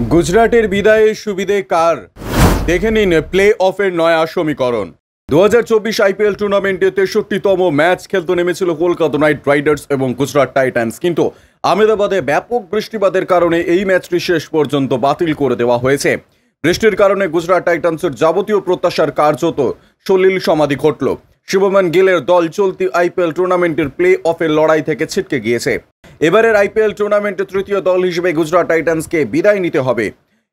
গুজরাটের বিদায়ে সুবিধে কার? দেখে নিন প্লে অফের নয়া সমীকরণ। 2024 আইপিএল টুর্নামেন্টে 63তম ম্যাচ খেলতে নেমেছিল কলকাতা নাইট রাইডার্স এবং গুজরাট টাইটান্স, কিন্তু আহমেদাবাদে ব্যাপক বৃষ্টিপাতের কারণে এই ম্যাচটি শেষ পর্যন্ত বাতিল করে দেওয়া হয়েছে। বৃষ্টির কারণে গুজরাট টাইটান্সের যাবতীয় প্রত্যাশার কার্যত সলিল সমাধি ঘটল। শুভমান গিলের দল চলতি আইপিএল টুর্নামেন্টের প্লে অফের লড়াই থেকে ছিটকে গিয়েছে। এবারের আইপিএল টুর্নামেন্টে তৃতীয় দল হিসেবে গুজরাট টাইটান্সকে বিদায় নিতে হবে।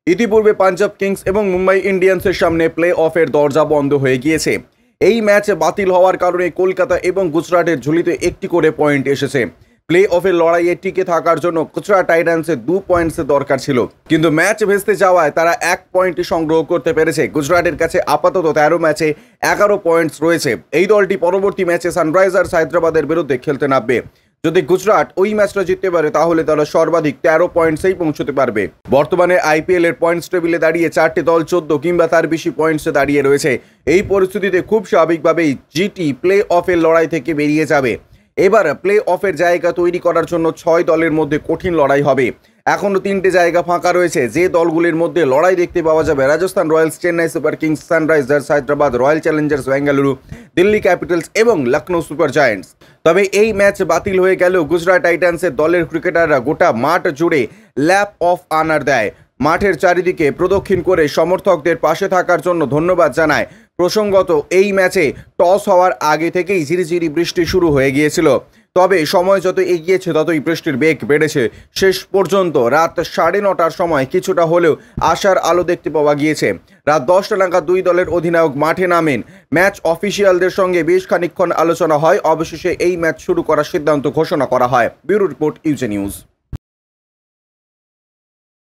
ইতিপূর্বে পাঞ্জাব কিংস এবং মুম্বাই ইন্ডিয়ান্সের সামনে প্লে অফের দরজা বন্ধ হয়ে গিয়েছে। এই ম্যাচ বাতিল হওয়ার কারণে কলকাতা এবং গুজরাটের ঝুলিতে একটি করে পয়েন্ট এসেছে। প্লে অফের লড়াইয়ে টিকে থাকার জন্য গুজরাট টাইটান্সের 2 পয়েন্টসের দরকার ছিল, কিন্তু ম্যাচ ভেস্তে যাওয়ায় তারা 1 পয়েন্ট সংগ্রহ করতে পেরেছে। গুজরাটের কাছে আপাতত 13 ম্যাচে 11 পয়েন্টস রয়েছে। এই দলটি পরবর্তী ম্যাচে সানরাইজার্স হায়দ্রাবাদের বিরুদ্ধে খেলতে নামবে। যদি গুজরাট ওই ম্যাচটা জিততে পারে তাহলে তারা সর্বাধিক 13 পয়েন্টসেই পৌঁছতে পারবে। বর্তমানে আইপিএল এর পয়েন্টস টেবিলে দাঁড়িয়ে 4টি দল 14 কিংবা তার বেশি পয়েন্টসে দাঁড়িয়ে রয়েছে। এই পরিস্থিতিতে খুব স্বাভাবিকভাবেই জিটি প্লে অফের লড়াই থেকে বেরিয়ে যাবে। এবার প্লে অফের জায়গা তৈরি করার জন্য 6 দলের মধ্যে কঠিন লড়াই হবে। এখনও 3টে জায়গা ফাঁকা রয়েছে, যে দলগুলির মধ্যে লড়াই দেখতে পাওয়া যাবে: Rajasthan Royals, Chennai Super Kings, Sunrisers Hyderabad, Royal Challengers Bengaluru, Delhi Capitals এবং লখনৌ সুপার জায়ান্টস। তবে এই ম্যাচ বাতিল হয়ে গেলেও গুজরাট টাইটান্সের দলের ক্রিকেটাররা গোটা মাঠ জুড়ে ল্যাপ অফ আনার দেয়। মাঠের চারিদিকে প্রদক্ষিণ করে সমর্থকদের পাশে থাকার জন্য ধন্যবাদ জানায়। প্রসঙ্গত, এই ম্যাচে টস হওয়ার আগে থেকেই ঝিরিঝিরি বৃষ্টি শুরু হয়ে গিয়েছিল, তবে সময় যত এগিয়েছে ততই বৃষ্টির বেগ বেড়েছে। শেষ পর্যন্ত রাত 9:30টার সময় কিছুটা হলেও আশার আলো দেখতে পাওয়া গিয়েছে। রাত 10টা নাগাদ দুই দলের অধিনায়ক মাঠে নামেন। ম্যাচ অফিসিয়ালদের সঙ্গে বেশ খানিকক্ষণ আলোচনা হয়। অবশেষে এই ম্যাচ শুরু করার সিদ্ধান্ত ঘোষণা করা হয়। ব্যুরো রিপোর্ট, ইউজে নিউজ।